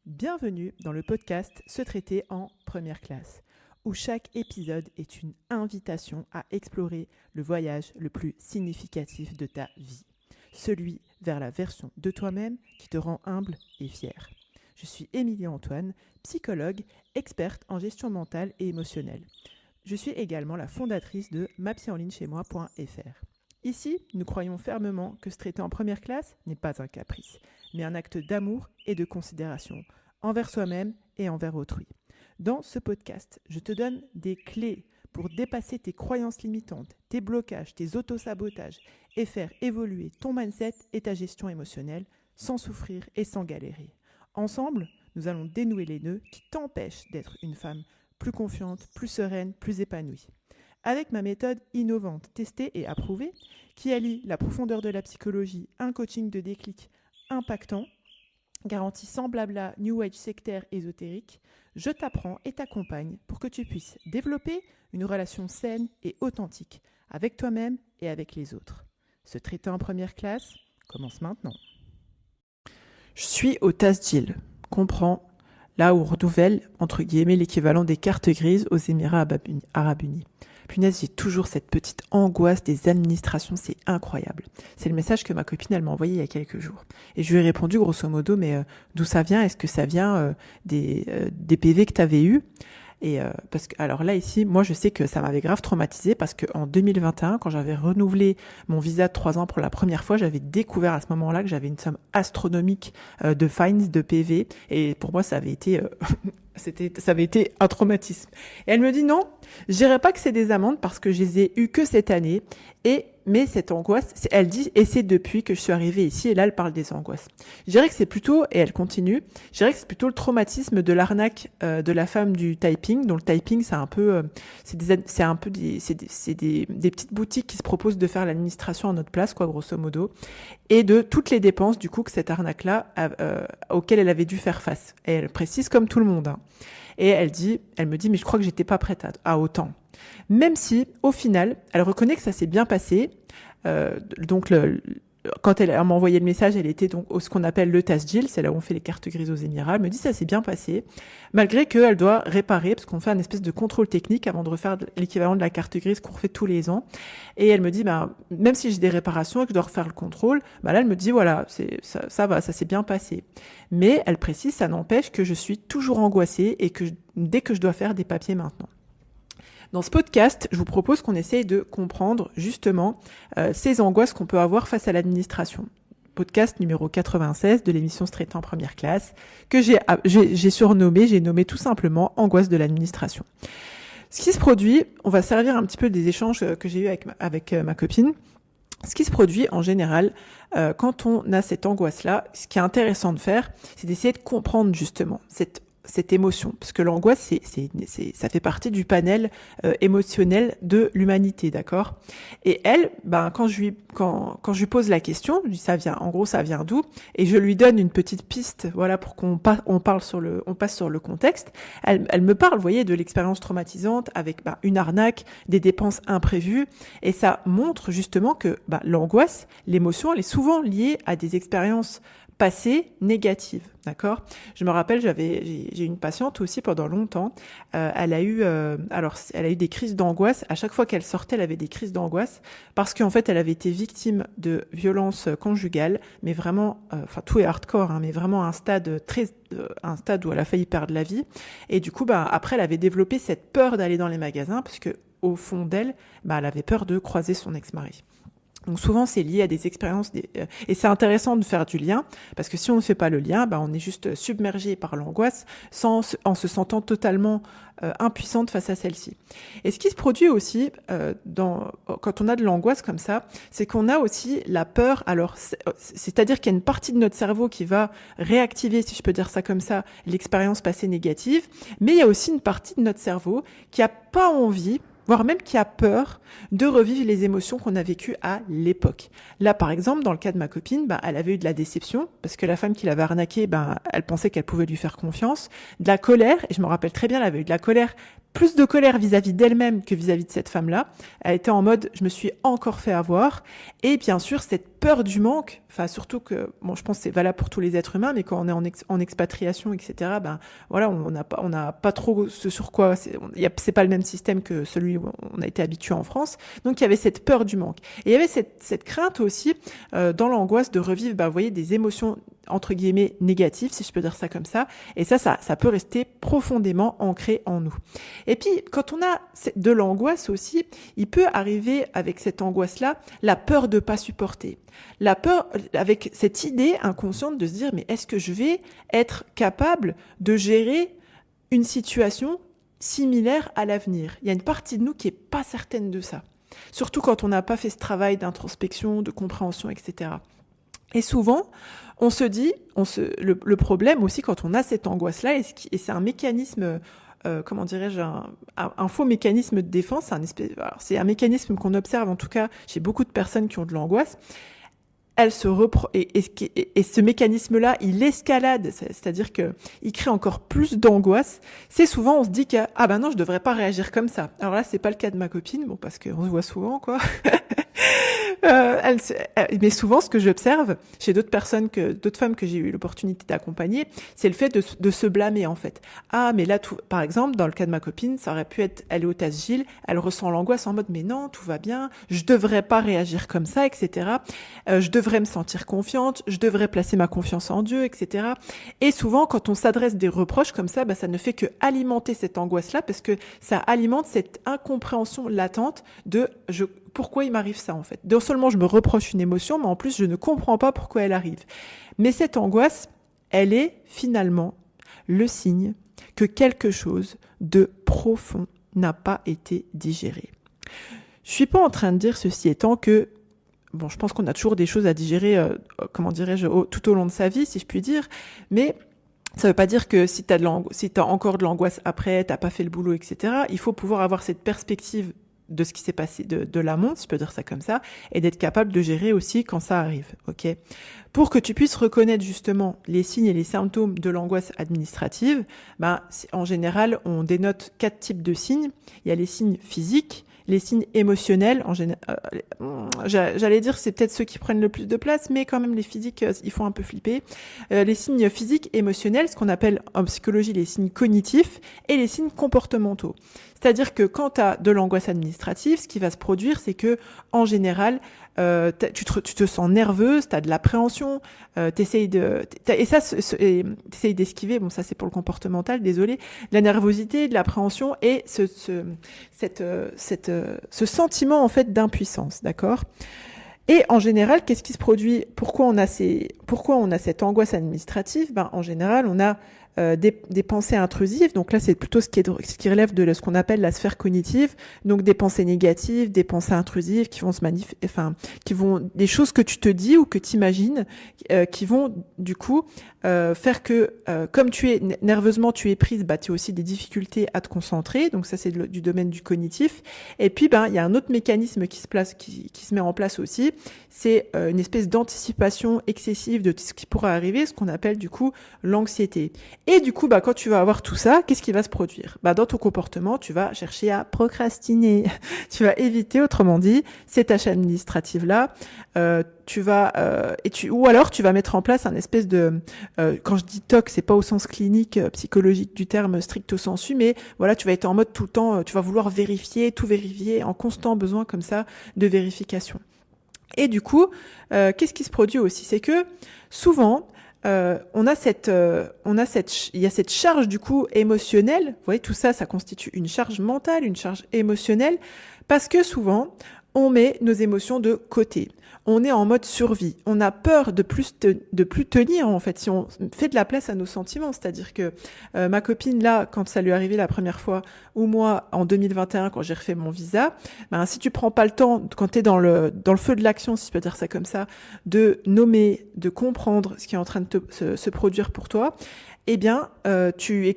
Bienvenue dans le podcast Se traiter en première classe, où chaque épisode est une invitation à explorer le voyage le plus significatif de ta vie, celui vers la version de toi-même qui te rend humble et fier. Je suis Émilie Antoine, psychologue, experte en gestion mentale et émotionnelle. Je suis également la fondatrice de mapsychenlignechaismoi.fr. Ici, nous croyons fermement que se traiter en première classe n'est pas un caprice, mais un acte d'amour et de considération envers soi-même et envers autrui. Dans ce podcast, je te donne des clés pour dépasser tes croyances limitantes, tes blocages, tes autosabotages et faire évoluer ton mindset et ta gestion émotionnelle sans souffrir et sans galérer. Ensemble, nous allons dénouer les nœuds qui t'empêchent d'être une femme plus confiante, plus sereine, plus épanouie. Avec ma méthode innovante, testée et approuvée, qui allie la profondeur de la psychologie, un coaching de déclic impactant, garantie sans blabla, new age sectaire ésotérique, je t'apprends et t'accompagne pour que tu puisses développer une relation saine et authentique avec toi-même et avec les autres. Se traiter en première classe commence maintenant. Je suis au Tasjil, comprends, là où on renouvelle, entre guillemets, l'équivalent des cartes grises aux Émirats Arabes Unis. Punaise, j'ai toujours cette petite angoisse des administrations, c'est incroyable. C'est le message que ma copine, elle m'a envoyé il y a quelques jours. Et je lui ai répondu grosso modo, mais d'où ça vient? Est-ce que ça vient des PV que tu avais eus? Et parce que, alors là, ici, moi, je sais que ça m'avait grave traumatisée parce qu'en 2021, quand j'avais renouvelé mon visa de 3 ans pour la première fois, j'avais découvert à ce moment-là que j'avais une somme astronomique de fines, de PV. Et pour moi, ça avait été... ça avait été un traumatisme. Et elle me dit non, je dirais pas que c'est des amendes parce que je les ai eues que cette année. Mais cette angoisse, elle dit, et c'est depuis que je suis arrivée ici, et là elle parle des angoisses. Je dirais que c'est plutôt, et elle continue, je dirais que c'est plutôt le traumatisme de l'arnaque de la femme du typing. Donc le typing, c'est un peu, c'est des petites boutiques qui se proposent de faire l'administration à notre place, quoi, grosso modo, et de toutes les dépenses du coup que cette arnaque-là auxquelles elle avait dû faire face. Et elle précise comme tout le monde. Hein. Et elle me dit, mais je crois que j'étais pas prête à autant. Même si, au final, elle reconnaît que ça s'est bien passé. Quand elle m'a envoyé le message, elle était donc au ce qu'on appelle le Tasjil, c'est là où on fait les cartes grises aux Émirats. Elle me dit ça s'est bien passé, malgré qu'elle doit réparer, parce qu'on fait un espèce de contrôle technique avant de refaire l'équivalent de la carte grise qu'on refait tous les ans. Et elle me dit, même si j'ai des réparations et que je dois refaire le contrôle, là elle me dit voilà, ça va, ça s'est bien passé. Mais elle précise, ça n'empêche que je suis toujours angoissée et que dès que je dois faire des papiers maintenant. Dans ce podcast, je vous propose qu'on essaye de comprendre justement ces angoisses qu'on peut avoir face à l'administration. Podcast numéro 96 de l'émission Se traiter en première classe, que j'ai nommé tout simplement angoisse de l'administration. Ce qui se produit, on va servir un petit peu des échanges que j'ai eus avec ma copine. Ce qui se produit en général, quand on a cette angoisse-là, ce qui est intéressant de faire, c'est d'essayer de comprendre justement cette émotion, parce que l'angoisse, ça fait partie du panel émotionnel de l'humanité, d'accord? Et elle, quand je lui pose la question, je dis ça vient d'où? Et je lui donne une petite piste, voilà, pour qu'on passe sur le contexte. Elle me parle, vous voyez, de l'expérience traumatisante avec une arnaque, des dépenses imprévues, et ça montre justement que l'angoisse, l'émotion, elle est souvent liée à des expériences passée négative, d'accord? Je me rappelle, j'ai une patiente aussi pendant longtemps. Elle a eu des crises d'angoisse. À chaque fois qu'elle sortait, elle avait des crises d'angoisse parce qu'en fait, elle avait été victime de violences conjugales, mais vraiment, tout est hardcore, hein, mais vraiment un stade où elle a failli perdre la vie. Et du coup, après, elle avait développé cette peur d'aller dans les magasins parce que au fond d'elle, elle avait peur de croiser son ex-mari. Donc souvent, c'est lié à des expériences, et c'est intéressant de faire du lien, parce que si on ne fait pas le lien, on est juste submergé par l'angoisse, en se sentant totalement impuissante face à celle-ci. Et ce qui se produit aussi quand on a de l'angoisse comme ça, c'est qu'on a aussi la peur. Alors, c'est-à-dire qu'il y a une partie de notre cerveau qui va réactiver, si je peux dire ça comme ça, l'expérience passée négative, mais il y a aussi une partie de notre cerveau qui a pas envie, voire même qui a peur de revivre les émotions qu'on a vécues à l'époque. Là, par exemple, dans le cas de ma copine, elle avait eu de la déception, parce que la femme qui l'avait arnaquée, elle pensait qu'elle pouvait lui faire confiance, de la colère, et je me rappelle très bien, elle avait eu de la colère, plus de colère vis-à-vis d'elle-même que vis-à-vis de cette femme-là. Elle était en mode, je me suis encore fait avoir, et bien sûr, cette cette peur du manque, enfin surtout que, bon, je pense que c'est valable pour tous les êtres humains, mais quand on est en expatriation, etc., ben voilà, on n'a pas trop ce sur quoi, c'est pas le même système que celui où on a été habitué en France. Donc il y avait cette peur du manque. Et il y avait cette crainte aussi dans l'angoisse de revivre, vous voyez, des émotions entre guillemets négatives, si je peux dire ça comme ça. Et ça peut rester profondément ancré en nous. Et puis, quand on a de l'angoisse aussi, il peut arriver avec cette angoisse-là, la peur de pas supporter. La peur, avec cette idée inconsciente de se dire, mais est-ce que je vais être capable de gérer une situation similaire à l'avenir? Il y a une partie de nous qui est pas certaine de ça. Surtout quand on n'a pas fait ce travail d'introspection, de compréhension, etc. Et souvent, on se dit, le problème aussi quand on a cette angoisse-là, et c'est un mécanisme, comment dirais-je, un faux mécanisme de défense, c'est un mécanisme qu'on observe en tout cas chez beaucoup de personnes qui ont de l'angoisse. Elle se et ce mécanisme-là, il escalade, c'est-à-dire que il crée encore plus d'angoisse. C'est souvent, on se dit que ah ben non, je devrais pas réagir comme ça. Alors là, c'est pas le cas de ma copine, bon parce qu'on se voit souvent quoi. Mais souvent, ce que j'observe chez d'autres femmes que j'ai eu l'opportunité d'accompagner, c'est le fait de se blâmer en fait. Ah, mais là, par exemple, dans le cas de ma copine, ça aurait pu être, elle est au TASGIL, elle ressent l'angoisse en mode, mais non, tout va bien, je devrais pas réagir comme ça, etc. Je devrais me sentir confiante, je devrais placer ma confiance en Dieu, etc. Et souvent, quand on s'adresse des reproches comme ça, ça ne fait que alimenter cette angoisse-là, parce que ça alimente cette incompréhension latente de pourquoi il m'arrive ça en fait. Non seulement je me reproche une émotion, mais en plus je ne comprends pas pourquoi elle arrive. Mais cette angoisse, elle est finalement le signe que quelque chose de profond n'a pas été digéré. Je suis pas en train de dire ceci étant que, bon, je pense qu'on a toujours des choses à digérer, tout au long de sa vie, si je puis dire, mais ça veut pas dire que si t'as encore de l'angoisse après, t'as pas fait le boulot, etc., il faut pouvoir avoir cette perspective de ce qui s'est passé, de l'amont, si je peux dire ça comme ça, et d'être capable de gérer aussi quand ça arrive, ok? Pour que tu puisses reconnaître justement les signes et les symptômes de l'angoisse administrative, en général, on dénote 4 types de signes. Il y a les signes physiques, les signes émotionnels, j'allais dire c'est peut-être ceux qui prennent le plus de place, mais quand même les physiques, ils font un peu flipper. Les signes physiques, émotionnels, ce qu'on appelle en psychologie les signes cognitifs, et les signes comportementaux. C'est-à-dire que quand tu as de l'angoisse administrative, ce qui va se produire, c'est que en général, tu te sens nerveuse, tu as de l'appréhension, t'essayes d'esquiver, bon ça c'est pour le comportemental, désolé, la nervosité, de l'appréhension et ce sentiment en fait d'impuissance, d'accord ? Et en général, qu'est-ce qui se produit ? Pourquoi on a cette angoisse administrative ? En général, on a des pensées intrusives. Donc là, c'est plutôt ce qui relève de ce qu'on appelle la sphère cognitive. Donc des pensées négatives, des pensées intrusives qui vont des choses que tu te dis ou que tu imagines, qui vont du coup faire que comme tu es nerveusement, tu es prise, tu as aussi des difficultés à te concentrer. Donc ça, c'est du domaine du cognitif. Et puis, il y a un autre mécanisme qui se met en place aussi. C'est une espèce d'anticipation excessive de ce qui pourra arriver, ce qu'on appelle du coup l'anxiété. Et du coup, quand tu vas avoir tout ça, qu'est-ce qui va se produire ? Dans ton comportement, tu vas chercher à procrastiner. Tu vas éviter, autrement dit, ces tâches administratives-là. Ou alors tu vas mettre en place un espèce de, quand je dis TOC, c'est pas au sens clinique, psychologique du terme stricto sensu, mais voilà, tu vas être en mode tout le temps, tu vas vouloir tout vérifier, en constant besoin comme ça de vérification. Et du coup, qu'est-ce qui se produit aussi ? C'est que souvent, il y a cette charge du coup émotionnelle. Vous voyez, tout ça, ça constitue une charge mentale, une charge émotionnelle, parce que souvent, on met nos émotions de côté. On est en mode survie. On a peur de plus tenir, en fait, si on fait de la place à nos sentiments. C'est-à-dire que ma copine, là, quand ça lui est arrivé la première fois, ou moi, en 2021, quand j'ai refait mon visa, si tu prends pas le temps, quand tu es dans le feu de l'action, si je peux dire ça comme ça, de nommer, de comprendre ce qui est en train de se produire pour toi, et que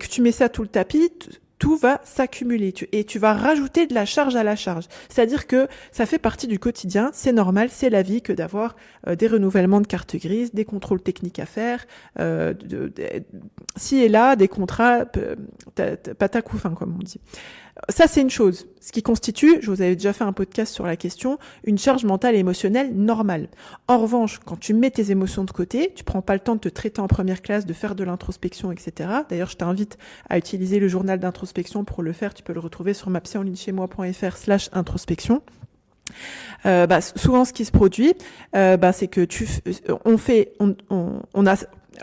tu mets ça tout le tapis, tout va s'accumuler et tu vas rajouter de la charge à la charge. C'est-à-dire que ça fait partie du quotidien, c'est normal, c'est la vie que d'avoir des renouvellements de carte grise, des contrôles techniques à faire, ci et là, des contrats, patacou, comme on dit. Ça, c'est une chose. Ce qui constitue, je vous avais déjà fait un podcast sur la question, une charge mentale et émotionnelle normale. En revanche, quand tu mets tes émotions de côté, tu prends pas le temps de te traiter en première classe, de faire de l'introspection, etc. D'ailleurs, je t'invite à utiliser le journal d'introspection pour le faire. Tu peux le retrouver sur mapsyenlignechaismoi.fr/introspection. Souvent, ce qui se produit, c'est que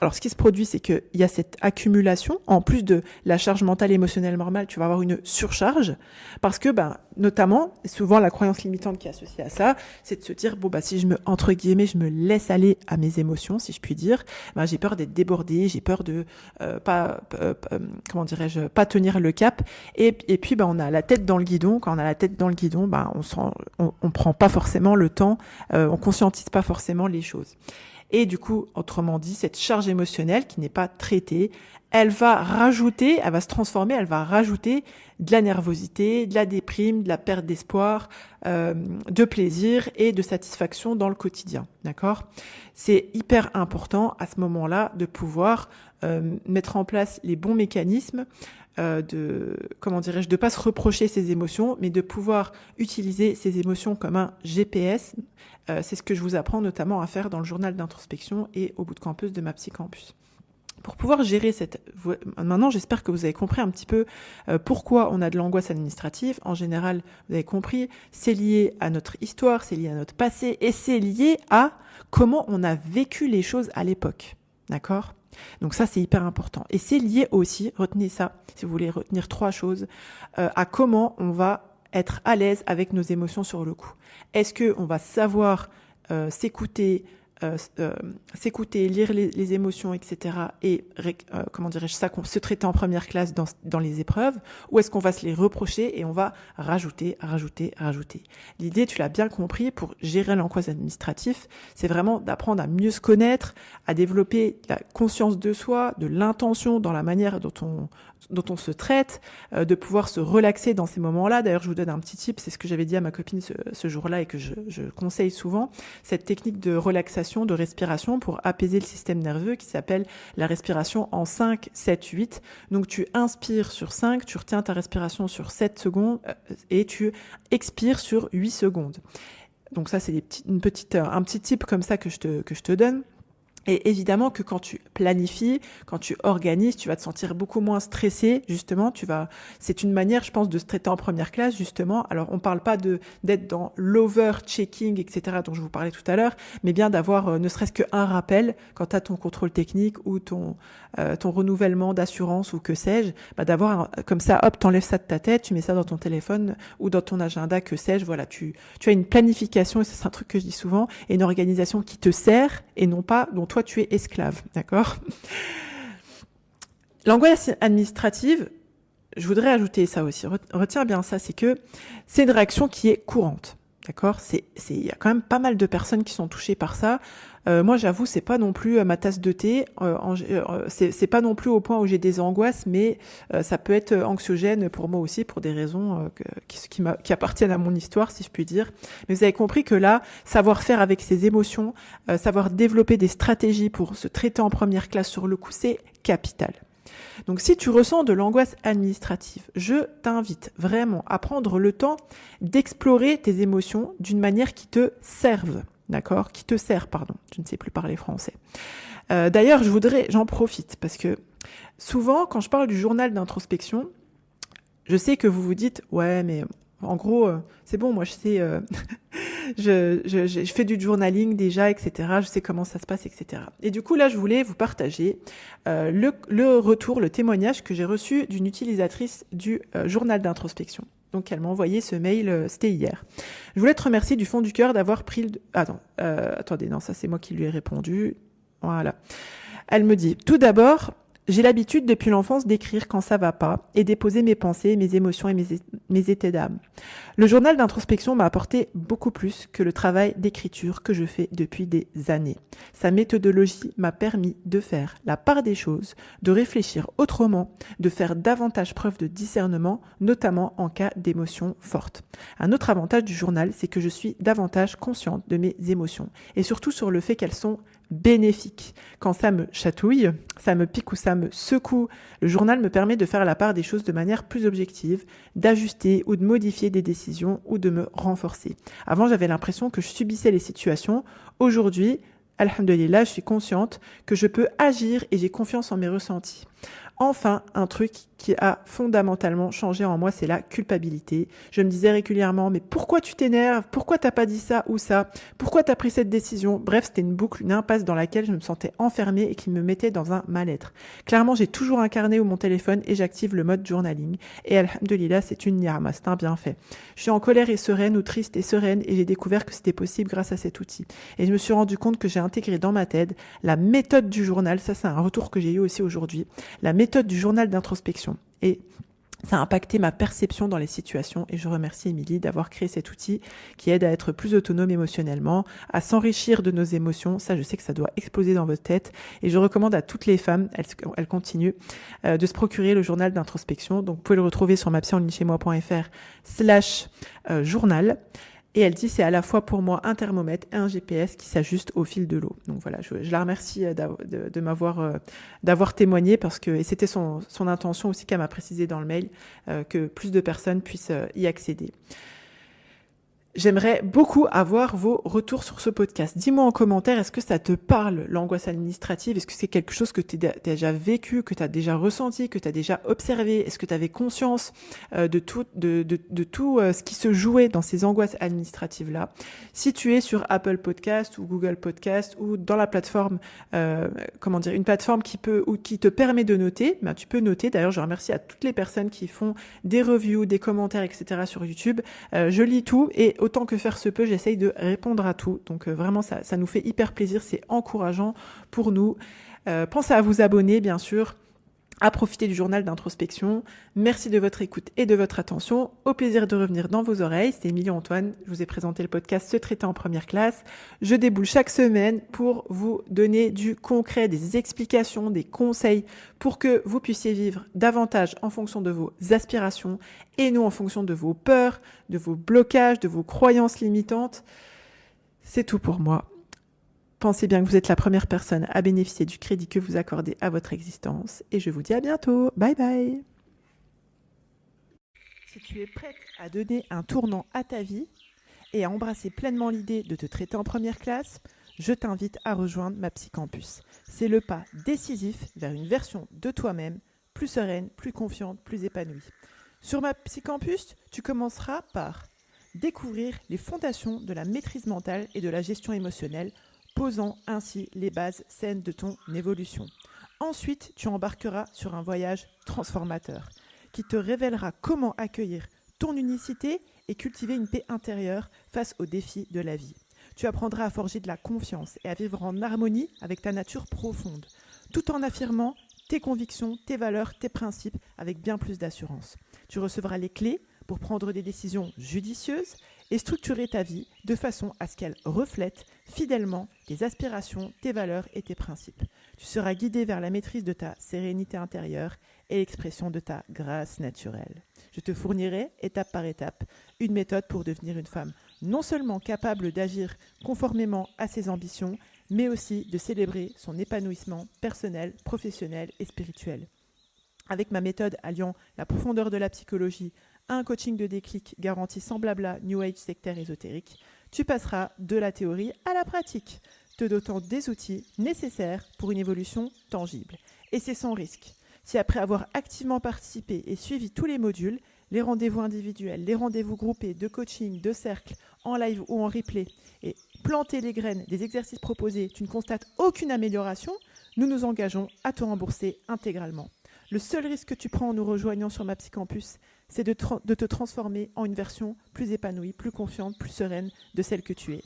alors, ce qui se produit, c'est qu'il y a cette accumulation, en plus de la charge mentale et émotionnelle normale, tu vas avoir une surcharge, parce que, notamment, souvent, la croyance limitante qui est associée à ça, c'est de se dire, si je me laisse aller à mes émotions, si je puis dire, j'ai peur d'être débordée, j'ai peur de pas tenir le cap, et puis, on a la tête dans le guidon. Quand on a la tête dans le guidon, on prend pas forcément le temps, on conscientise pas forcément les choses. Et du coup, autrement dit, cette charge émotionnelle qui n'est pas traitée, elle va se transformer, elle va rajouter de la nervosité, de la déprime, de la perte d'espoir, de plaisir et de satisfaction dans le quotidien. D'accord ? C'est hyper important à ce moment-là de pouvoir mettre en place les bons mécanismes de pas se reprocher ses émotions, mais de pouvoir utiliser ses émotions comme un GPS. C'est ce que je vous apprends notamment à faire dans le journal d'introspection et au Bootcampus de MaPsy Campus. Pour pouvoir gérer maintenant, j'espère que vous avez compris un petit peu pourquoi on a de l'angoisse administrative. En général, vous avez compris, c'est lié à notre histoire, c'est lié à notre passé et c'est lié à comment on a vécu les choses à l'époque. D'accord ? Donc ça, c'est hyper important. Et c'est lié aussi, retenez ça, si vous voulez retenir 3 choses, à comment on va être à l'aise avec nos émotions sur le coup. Est-ce qu'on va savoir s'écouter, lire les émotions, etc. et se traiter en première classe dans les épreuves, ou est-ce qu'on va se les reprocher et on va rajouter. L'idée, tu l'as bien compris, pour gérer l'angoisse administrative, c'est vraiment d'apprendre à mieux se connaître, à développer la conscience de soi, de l'intention dans la manière dont on se traite, de pouvoir se relaxer dans ces moments-là. D'ailleurs, je vous donne un petit tip, c'est ce que j'avais dit à ma copine ce jour-là et que je conseille souvent, cette technique de relaxation, de respiration pour apaiser le système nerveux qui s'appelle la respiration en 5, 7, 8. Donc tu inspires sur 5, tu retiens ta respiration sur 7 secondes et tu expires sur 8 secondes. Donc ça, c'est un petit tip comme ça que je te donne. Et évidemment que quand tu planifies, quand tu organises, tu vas te sentir beaucoup moins stressé, justement. C'est une manière, je pense, de se traiter en première classe, justement. Alors, on parle pas d'être dans l'over-checking, etc., dont je vous parlais tout à l'heure, mais bien d'avoir ne serait-ce qu'un rappel quand tu as ton contrôle technique ou ton renouvellement d'assurance ou que sais-je, d'avoir comme ça, hop, t'enlèves ça de ta tête, tu mets ça dans ton téléphone ou dans ton agenda, que sais-je, voilà, tu as une planification, et ça, c'est un truc que je dis souvent, et une organisation qui te sert et non pas dont toi tu es esclave, d'accord ? L'angoisse administrative, je voudrais ajouter ça aussi, retiens bien ça, c'est que c'est une réaction qui est courante, d'accord ? Il y a quand même pas mal de personnes qui sont touchées par ça. Moi, j'avoue, c'est pas non plus ma tasse de thé. C'est pas non plus au point où j'ai des angoisses, mais ça peut être anxiogène pour moi aussi, pour des raisons qui appartiennent à mon histoire, si je puis dire. Mais vous avez compris que là, savoir faire avec ses émotions, savoir développer des stratégies pour se traiter en première classe sur le coup, c'est capital. Donc si tu ressens de l'angoisse administrative, je t'invite vraiment à prendre le temps d'explorer tes émotions d'une manière qui te serve. D'accord ? Qui te sert, pardon. Je ne sais plus parler français. D'ailleurs, j'en profite parce que souvent, quand je parle du journal d'introspection, je sais que vous vous dites, ouais, mais en gros, c'est bon, moi je sais, je fais du journaling déjà, etc. Je sais comment ça se passe, etc. Et du coup, là, je voulais vous partager le retour, le témoignage que j'ai reçu d'une utilisatrice du journal d'introspection. Donc, elle m'a envoyé ce mail, c'était hier. Je voulais te remercier du fond du cœur d'avoir pris attendez, non, ça c'est moi qui lui ai répondu. Voilà. Elle me dit, tout d'abord, j'ai l'habitude depuis l'enfance d'écrire quand ça va pas et déposer mes pensées, mes émotions et mes états d'âme. Le journal d'introspection m'a apporté beaucoup plus que le travail d'écriture que je fais depuis des années. Sa méthodologie m'a permis de faire la part des choses, de réfléchir autrement, de faire davantage preuve de discernement, notamment en cas d'émotions fortes. Un autre avantage du journal, c'est que je suis davantage consciente de mes émotions et surtout sur le fait qu'elles sont bénéfique. Quand ça me chatouille, ça me pique ou ça me secoue, le journal me permet de faire la part des choses de manière plus objective, d'ajuster ou de modifier des décisions ou de me renforcer. Avant, j'avais l'impression que je subissais les situations. Aujourd'hui, alhamdoulilah, je suis consciente que je peux agir et j'ai confiance en mes ressentis. Enfin, un truc qui a fondamentalement changé en moi, c'est la culpabilité. Je me disais régulièrement, mais pourquoi tu t'énerves? Pourquoi t'as pas dit ça ou ça? Pourquoi t'as pris cette décision? Bref, c'était une boucle, une impasse dans laquelle je me sentais enfermée et qui me mettait dans un mal-être. Clairement, j'ai toujours un carnet ou mon téléphone et j'active le mode journaling. Et alhamdoulilah, c'est une ni'ama, c'est un bienfait. Je suis en colère et sereine ou triste et sereine et j'ai découvert que c'était possible grâce à cet outil. Et je me suis rendu compte que j'ai intégré dans ma tête la méthode du journal. Ça, c'est un retour que j'ai eu aussi aujourd'hui. La méthode du journal d'introspection. Et ça a impacté ma perception dans les situations et je remercie Émilie d'avoir créé cet outil qui aide à être plus autonome émotionnellement, à s'enrichir de nos émotions. Ça, je sais que ça doit exploser dans votre tête et je recommande à toutes les femmes, elles continuent, de se procurer le journal d'introspection. Donc, vous pouvez le retrouver sur mapsienlignechez-moi.fr/journal. Et elle dit, c'est à la fois pour moi un thermomètre et un GPS qui s'ajuste au fil de l'eau. Donc voilà, je la remercie d'avoir témoigné parce que, et c'était son intention aussi qu'elle m'a précisé dans le mail, que plus de personnes puissent y accéder. J'aimerais beaucoup avoir vos retours sur ce podcast. Dis-moi en commentaire, est-ce que ça te parle, l'angoisse administrative? Est-ce que c'est quelque chose que tu as déjà vécu, que tu as déjà ressenti, que tu as déjà observé? Est-ce que tu avais conscience de tout ce qui se jouait dans ces angoisses administratives-là? Si tu es sur Apple Podcast ou Google Podcast ou dans la plateforme, une plateforme qui te permet de noter, ben, tu peux noter. D'ailleurs, je remercie à toutes les personnes qui font des reviews, des commentaires, etc. sur YouTube. Je lis tout et autant que faire se peut, j'essaye de répondre à tout. Donc vraiment, ça nous fait hyper plaisir, c'est encourageant pour nous. Pensez à vous abonner, bien sûr, à profiter du journal d'introspection. Merci de votre écoute et de votre attention. Au plaisir de revenir dans vos oreilles. C'est Émilie Antoine. Je vous ai présenté le podcast Se traiter en première classe. Je déboule chaque semaine pour vous donner du concret, des explications, des conseils pour que vous puissiez vivre davantage en fonction de vos aspirations et non en fonction de vos peurs, de vos blocages, de vos croyances limitantes. C'est tout pour moi. Pensez bien que vous êtes la première personne à bénéficier du crédit que vous accordez à votre existence. Et je vous dis à bientôt. Bye bye. Si tu es prête à donner un tournant à ta vie et à embrasser pleinement l'idée de te traiter en première classe, je t'invite à rejoindre ma Psycampus. C'est le pas décisif vers une version de toi-même plus sereine, plus confiante, plus épanouie. Sur ma Psycampus, tu commenceras par découvrir les fondations de la maîtrise mentale et de la gestion émotionnelle, posant ainsi les bases saines de ton évolution. Ensuite, tu embarqueras sur un voyage transformateur qui te révélera comment accueillir ton unicité et cultiver une paix intérieure face aux défis de la vie. Tu apprendras à forger de la confiance et à vivre en harmonie avec ta nature profonde, tout en affirmant tes convictions, tes valeurs, tes principes avec bien plus d'assurance. Tu recevras les clés pour prendre des décisions judicieuses et structurer ta vie de façon à ce qu'elle reflète fidèlement tes aspirations, tes valeurs et tes principes. Tu seras guidé vers la maîtrise de ta sérénité intérieure et l'expression de ta grâce naturelle. Je te fournirai, étape par étape, une méthode pour devenir une femme non seulement capable d'agir conformément à ses ambitions, mais aussi de célébrer son épanouissement personnel, professionnel et spirituel. Avec ma méthode alliant la profondeur de la psychologie à un coaching de déclic garanti sans blabla, New Age sectaire ésotérique, tu passeras de la théorie à la pratique, te dotant des outils nécessaires pour une évolution tangible. Et c'est sans risque. Si après avoir activement participé et suivi tous les modules, les rendez-vous individuels, les rendez-vous groupés de coaching, de cercle, en live ou en replay, et planter les graines des exercices proposés, tu ne constates aucune amélioration, nous nous engageons à te rembourser intégralement. Le seul risque que tu prends en nous rejoignant sur ma Psycampus, c'est de te transformer en une version plus épanouie, plus confiante, plus sereine de celle que tu es.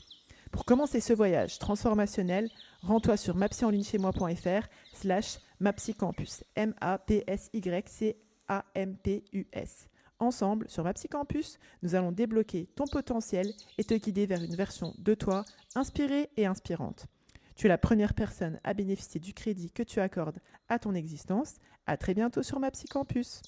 Pour commencer ce voyage transformationnel, rends-toi sur mapsyenlignechez-moi.fr/mapsycampus. MAPSYCAMPUS. Ensemble, sur ma Psycampus, nous allons débloquer ton potentiel et te guider vers une version de toi inspirée et inspirante. Tu es la première personne à bénéficier du crédit que tu accordes à ton existence. À très bientôt sur ma Psycampus.